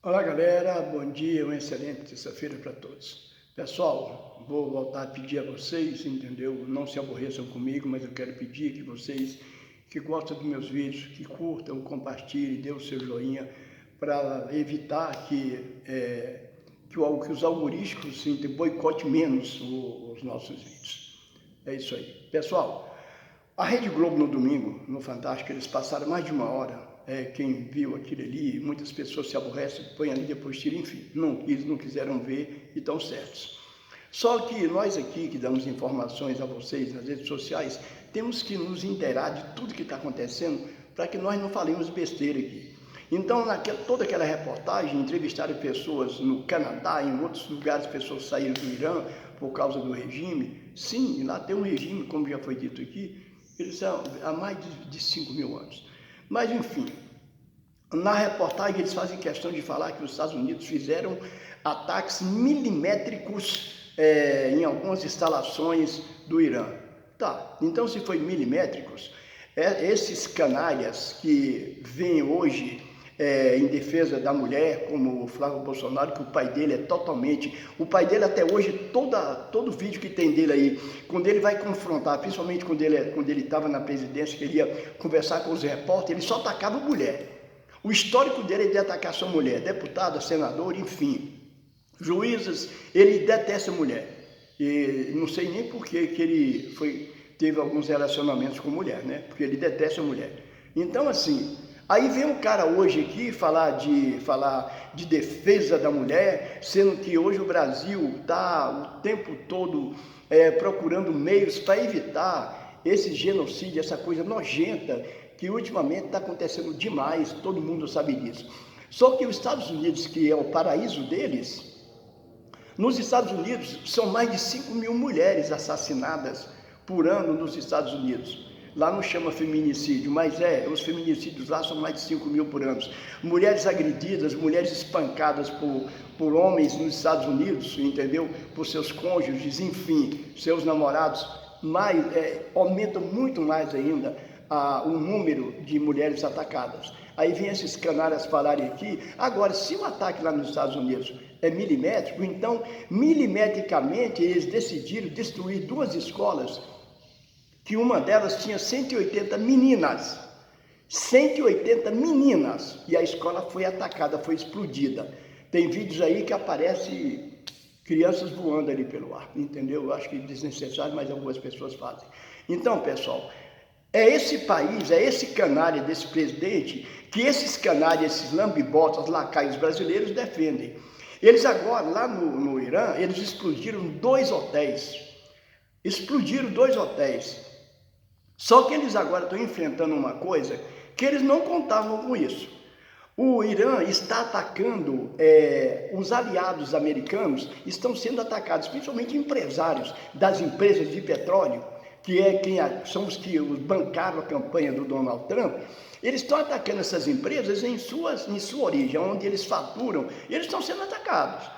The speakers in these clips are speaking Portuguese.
Olá galera, bom dia, uma excelente terça-feira para todos. Pessoal, vou voltar a pedir a vocês, entendeu? Não se aborreçam comigo, mas eu quero pedir que vocês que gostam dos meus vídeos, que curtam, compartilhem, dê o seu joinha para evitar que os algoritmos boicotem menos os nossos vídeos. É isso aí. Pessoal, a Rede Globo no domingo, no Fantástico, eles passaram mais de uma hora. Quem viu aquilo ali, muitas pessoas se aborrecem, põem ali, depois tiram, enfim. Não quiseram ver e estão certos. Só que nós aqui, que damos informações a vocês nas redes sociais, temos que nos inteirar de tudo que está acontecendo para que nós não falemos besteira aqui. Então, toda aquela reportagem, entrevistaram pessoas no Canadá, em outros lugares, pessoas saíram do Irã por causa do regime. Sim, lá tem um regime, como já foi dito aqui, eles são há mais de 5.000 anos. Mas, enfim, na reportagem eles fazem questão de falar que os Estados Unidos fizeram ataques milimétricos em algumas instalações do Irã. Tá, então se foi milimétricos, esses canalhas que vêm hoje em defesa da mulher, como o Flávio Bolsonaro, que o pai dele é totalmente... O pai dele até hoje, todo vídeo que tem dele aí, quando ele vai confrontar, principalmente quando ele estava na presidência, que ele ia conversar com os repórteres, ele só atacava mulher. O histórico dele é de atacar sua mulher, deputada, senador, enfim, juízes, ele detesta mulher. E não sei nem por que ele teve alguns relacionamentos com mulher, né? Porque ele detesta mulher. Então, assim... Aí vem um cara hoje aqui falar de defesa da mulher, sendo que hoje o Brasil está o tempo todo procurando meios para evitar esse genocídio, essa coisa nojenta que ultimamente está acontecendo demais, todo mundo sabe disso. Só que os Estados Unidos, que é o paraíso deles, nos Estados Unidos são mais de 5.000 mulheres assassinadas por ano nos Estados Unidos. Lá não chama feminicídio, mas os feminicídios lá são mais de 5.000 por ano. Mulheres agredidas, mulheres espancadas por homens nos Estados Unidos, entendeu? Por seus cônjuges, enfim, seus namorados. Aumenta muito mais ainda o número de mulheres atacadas. Aí vem esses canalhas falarem aqui. Agora, se o ataque lá nos Estados Unidos é milimétrico, então, milimetricamente, eles decidiram destruir 2 escolas, que uma delas tinha 180 meninas, 180 meninas, e a escola foi atacada, foi explodida. Tem vídeos aí que aparece crianças voando ali pelo ar, entendeu? Eu acho que é desnecessário, mas algumas pessoas fazem. Então, pessoal, é esse país, é esse canalha desse presidente, que esses canalhas, esses lambibotas, lacaios brasileiros defendem. Eles agora, lá no Irã, eles explodiram 2 hotéis. Explodiram 2 hotéis. Só que eles agora estão enfrentando uma coisa que eles não contavam com isso. O Irã está atacando, os aliados americanos estão sendo atacados, principalmente empresários das empresas de petróleo, que são os que bancaram a campanha do Donald Trump. Eles estão atacando essas empresas em sua origem, onde eles faturam, e eles estão sendo atacados.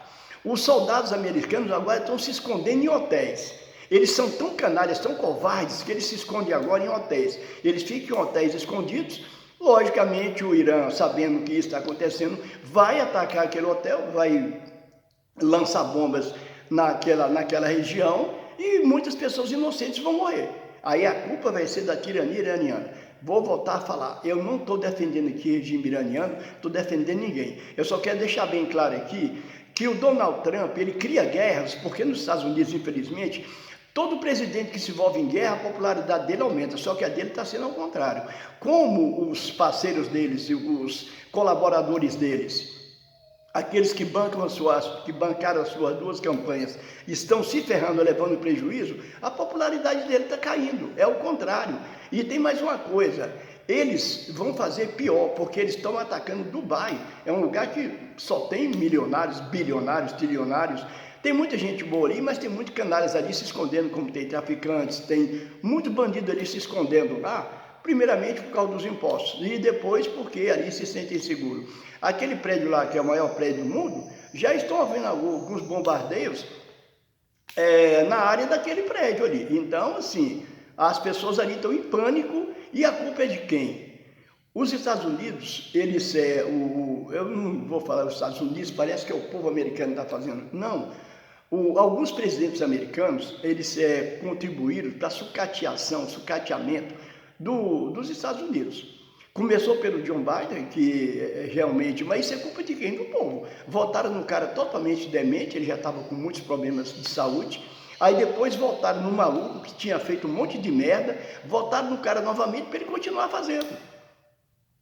Os soldados americanos agora estão se escondendo em hotéis. Eles são tão canalhas, tão covardes, que eles se escondem agora em hotéis. Eles ficam em hotéis escondidos. Logicamente, o Irã, sabendo que isso está acontecendo, vai atacar aquele hotel, vai lançar bombas naquela região e muitas pessoas inocentes vão morrer. Aí a culpa vai ser da tirania iraniana. Vou voltar a falar, eu não estou defendendo aqui o regime iraniano, estou defendendo ninguém. Eu só quero deixar bem claro aqui que o Donald Trump, ele cria guerras, porque nos Estados Unidos, infelizmente, todo presidente que se envolve em guerra, a popularidade dele aumenta, só que a dele está sendo ao contrário. Como os parceiros deles e os colaboradores deles, aqueles que bancaram as suas 2 campanhas, estão se ferrando, levando prejuízo, a popularidade dele está caindo, é o contrário. E tem mais uma coisa, eles vão fazer pior, porque eles estão atacando Dubai, é um lugar que só tem milionários, bilionários, trilionários. Tem muita gente boa ali, mas tem muitos canalhas ali se escondendo, como tem traficantes, tem muito bandido ali se escondendo lá, primeiramente por causa dos impostos, e depois porque ali se sentem seguros. Aquele prédio lá, que é o maior prédio do mundo, já estão havendo alguns bombardeios na área daquele prédio ali. Então, assim, as pessoas ali estão em pânico, e a culpa é de quem? Os Estados Unidos, eles eu não vou falar dos Estados Unidos, parece que é o povo americano que está fazendo. Não. Alguns presidentes americanos, eles contribuíram para a sucateamento dos Estados Unidos. Começou pelo John Biden, que realmente, mas isso é culpa de quem? Do povo. Votaram num cara totalmente demente, ele já estava com muitos problemas de saúde. Aí depois votaram no maluco que tinha feito um monte de merda, votaram no cara novamente para ele continuar fazendo.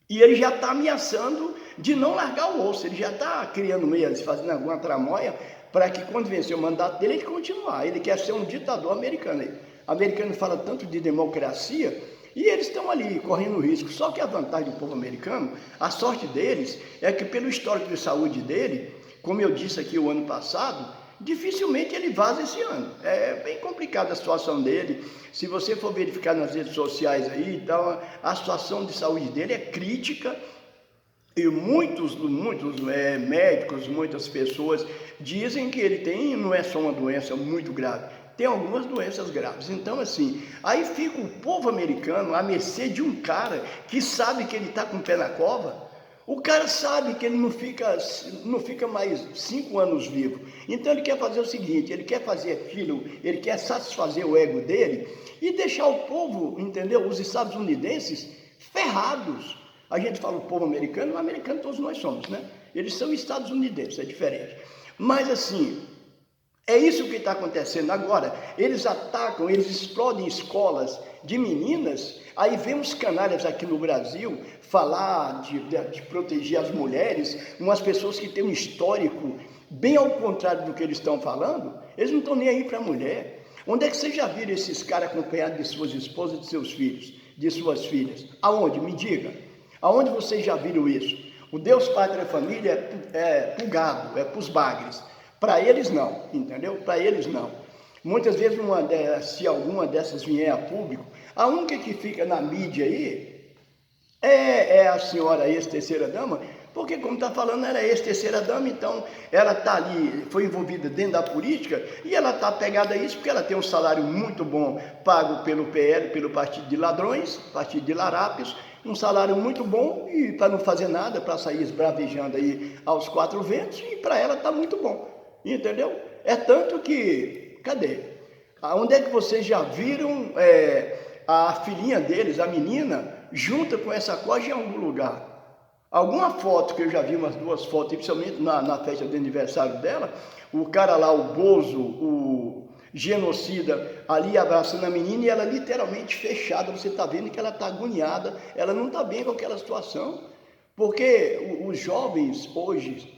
E ele já está ameaçando de não largar o osso, ele já está criando meias, fazendo alguma tramóia para que quando vencer o mandato dele, ele continuar. Ele quer ser um ditador americano. O americano fala tanto de democracia e eles estão ali correndo risco. Só que a vantagem do povo americano, a sorte deles, é que pelo histórico de saúde dele, como eu disse aqui o ano passado, dificilmente ele vaza esse ano. É bem complicada a situação dele. Se você for verificar nas redes sociais aí, então, a situação de saúde dele é crítica. E muitos médicos, muitas pessoas dizem que ele tem, não é só uma doença muito grave, tem algumas doenças graves. Então, assim, aí fica o povo americano à mercê de um cara que sabe que ele está com o pé na cova. O cara sabe que ele não fica mais 5 anos vivo. Então ele quer fazer o seguinte, ele quer fazer aquilo, ele quer satisfazer o ego dele e deixar o povo, entendeu? Os estadunidenses ferrados. A gente fala o povo americano todos nós somos, né? Eles são estadunidenses, é diferente. Mas assim, é isso que está acontecendo agora. Eles atacam, eles explodem escolas de meninas. Aí vem uns canalhas aqui no Brasil falar de proteger as mulheres, umas pessoas que têm um histórico bem ao contrário do que eles estão falando. Eles não estão nem aí para a mulher. Onde é que vocês já viram esses caras acompanhados de suas esposas, de seus filhos, de suas filhas? Aonde? Me diga. Aonde vocês já viram isso? O Deus Pátria e Família é pro gado, é pros bagres. Para eles não, entendeu? Para eles não. Muitas vezes, se alguma dessas vier a público, a única que fica na mídia aí é a senhora ex-terceira dama, porque como está falando, ela é ex-terceira dama, então ela está ali, foi envolvida dentro da política e ela está apegada a isso porque ela tem um salário muito bom pago pelo PL, pelo Partido de Ladrões, Partido de Larápios, um salário muito bom e para não fazer nada, para sair esbravejando aí aos 4 ventos, e para ela está muito bom, entendeu? É tanto que, cadê? Onde é que vocês já viram a filhinha deles, a menina, junta com essa coja em algum lugar? Alguma foto que eu já vi, umas 2 fotos, principalmente na festa de aniversário dela, o cara lá, o Bozo, o genocida, ali abraçando a menina e ela literalmente fechada, você está vendo que ela está agoniada, ela não está bem com aquela situação, porque os jovens hoje,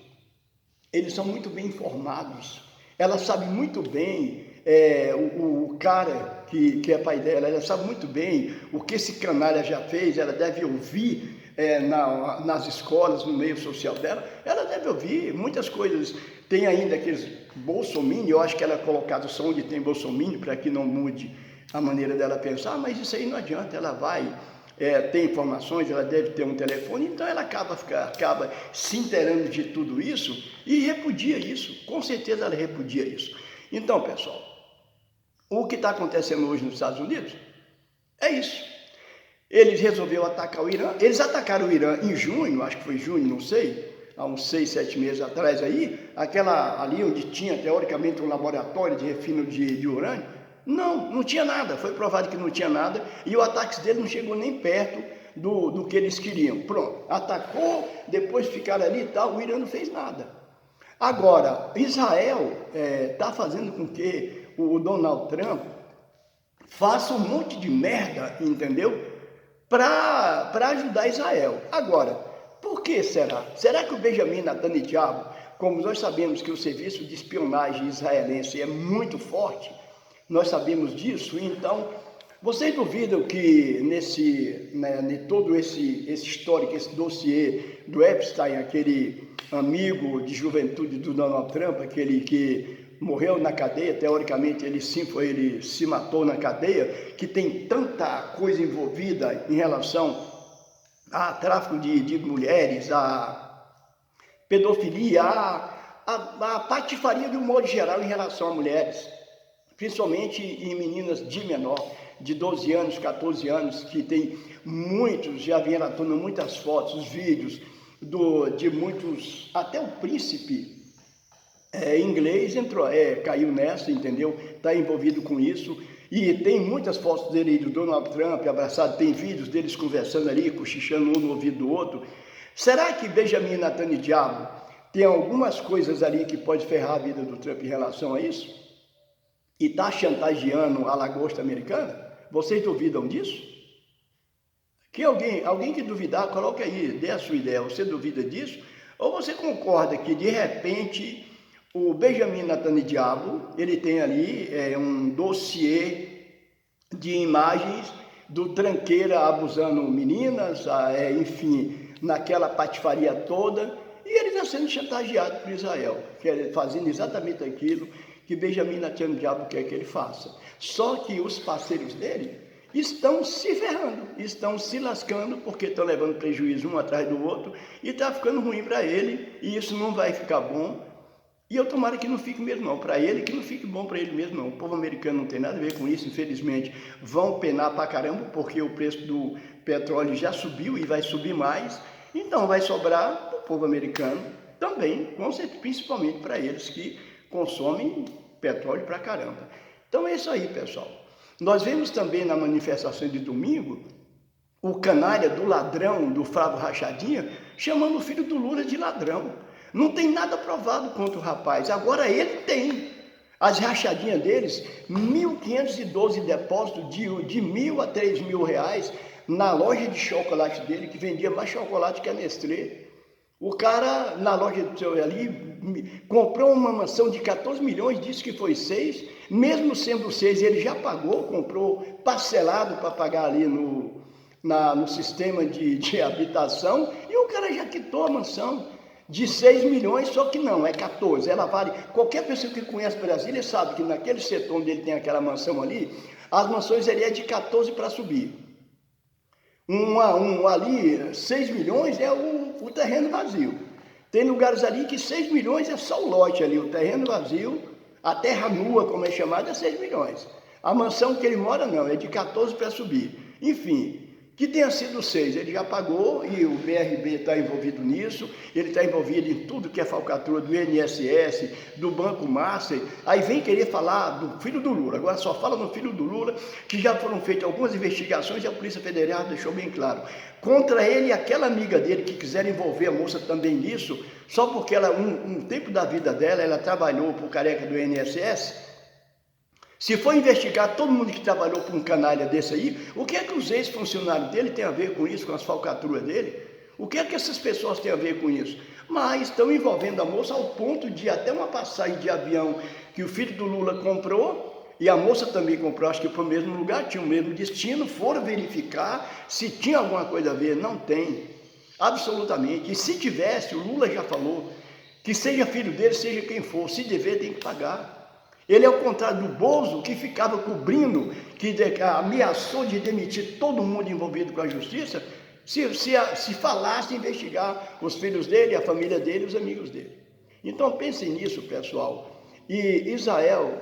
eles são muito bem informados, ela sabe muito bem, o cara que é pai dela, ela sabe muito bem o que esse canalha já fez, ela deve ouvir nas escolas, no meio social dela, ela deve ouvir muitas coisas. Tem ainda aqueles bolsominions, eu acho que ela é colocada só onde tem bolsominion, para que não mude a maneira dela pensar, mas isso aí não adianta, ela vai ter informações, ela deve ter um telefone, então ela acaba se inteirando de tudo isso e repudia isso, com certeza ela repudia isso. Então, pessoal, o que está acontecendo hoje nos Estados Unidos é isso. Eles resolveram atacar o Irã, eles atacaram o Irã em junho, acho que foi junho, não sei, há uns 6, 7 meses atrás aí, aquela ali onde tinha teoricamente um laboratório de refino de urânio, não tinha nada, foi provado que não tinha nada, e o ataque dele não chegou nem perto do que eles queriam. Pronto, atacou, depois ficaram ali e tal, o Irã não fez nada. Agora, Israel está fazendo com que o Donald Trump faça um monte de merda, entendeu? Para ajudar Israel. Agora, por que será? Será que o Benjamin Netanyahu, como nós sabemos que o serviço de espionagem israelense é muito forte, nós sabemos disso, então, vocês duvidam que todo esse histórico, esse dossiê do Epstein, aquele amigo de juventude do Donald Trump, aquele que morreu na cadeia, teoricamente ele se matou na cadeia, que tem tanta coisa envolvida em relação a tráfico de mulheres, a pedofilia, a patifaria de um modo geral em relação a mulheres, principalmente em meninas de menor. de 12 anos, 14 anos, que tem muitos, já vieram à tona muitas fotos, vídeos, de muitos, até o príncipe inglês caiu nessa, entendeu? Está envolvido com isso. E tem muitas fotos dele do Donald Trump abraçado, tem vídeos deles conversando ali, cochichando um no ouvido do outro. Será que Benjamin Netanyahu tem algumas coisas ali que pode ferrar a vida do Trump em relação a isso? E está chantageando a lagosta americana? Vocês duvidam disso? Que alguém que duvidar, coloque aí, dê a sua ideia. Você duvida disso? Ou você concorda que de repente o Benjamin Netanyahu, ele tem ali um dossiê de imagens do tranqueira abusando meninas, enfim, naquela patifaria toda, e ele está sendo chantageado por Israel, fazendo exatamente aquilo que Benjamin Netanyahu quer que ele faça. Só que os parceiros dele estão se ferrando, estão se lascando, porque estão levando prejuízo um atrás do outro, e está ficando ruim para ele, e isso não vai ficar bom. E eu tomara que não fique mesmo não, para ele que não fique bom para ele mesmo não. O povo americano não tem nada a ver com isso, infelizmente. Vão penar pra caramba, porque o preço do petróleo já subiu e vai subir mais. Então vai sobrar para o povo americano também, principalmente para eles que consomem petróleo pra caramba. Então é isso aí, pessoal. Nós vemos também na manifestação de domingo, o canalha do ladrão, do Flávio Rachadinha, chamando o filho do Lula de ladrão. Não tem nada provado contra o rapaz, agora ele tem. As rachadinhas deles, 1.512 depósitos de R$1.000 a R$3.000 na loja de chocolate dele, que vendia mais chocolate que a Nestlé. O cara, na loja ali, comprou uma mansão de 14 milhões, disse que foi 6, mesmo sendo 6, ele já pagou, comprou parcelado para pagar ali no sistema de habitação, e o cara já quitou a mansão de 6 milhões, só que não, é 14, ela vale, qualquer pessoa que conhece Brasília sabe que naquele setor onde ele tem aquela mansão ali, as mansões ali é de 14 para subir. Ali, 6 milhões é o terreno vazio. Tem lugares ali que 6 milhões é só o lote ali, o terreno vazio, a terra nua, como é chamada, é 6 milhões. A mansão que ele mora não, é de 14 para subir. Enfim, que tenha sido 6, ele já pagou e o BRB está envolvido nisso, ele está envolvido em tudo que é falcatrua do INSS, do Banco Master, aí vem querer falar do filho do Lula, agora só fala no filho do Lula, que já foram feitas algumas investigações e a Polícia Federal deixou bem claro. Contra ele e aquela amiga dele que quiseram envolver a moça também nisso, só porque ela, um tempo da vida dela, ela trabalhou por careca do INSS. Se for investigar todo mundo que trabalhou com um canalha desse aí, o que é que os ex-funcionários dele têm a ver com isso, com as falcatruas dele? O que é que essas pessoas têm a ver com isso? Mas estão envolvendo a moça ao ponto de até uma passagem de avião que o filho do Lula comprou, e a moça também comprou, acho que foi o mesmo lugar, tinha o mesmo destino, foram verificar se tinha alguma coisa a ver, não tem, absolutamente. E se tivesse, o Lula já falou, que seja filho dele, seja quem for, se dever tem que pagar. Ele é o contrário do Bozo, que ficava cobrindo, que ameaçou de demitir todo mundo envolvido com a justiça, se falasse investigar os filhos dele, a família dele, os amigos dele. Então pensem nisso, pessoal. E Israel,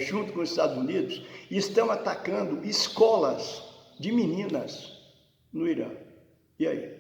junto com os Estados Unidos, estão atacando escolas de meninas no Irã. E aí?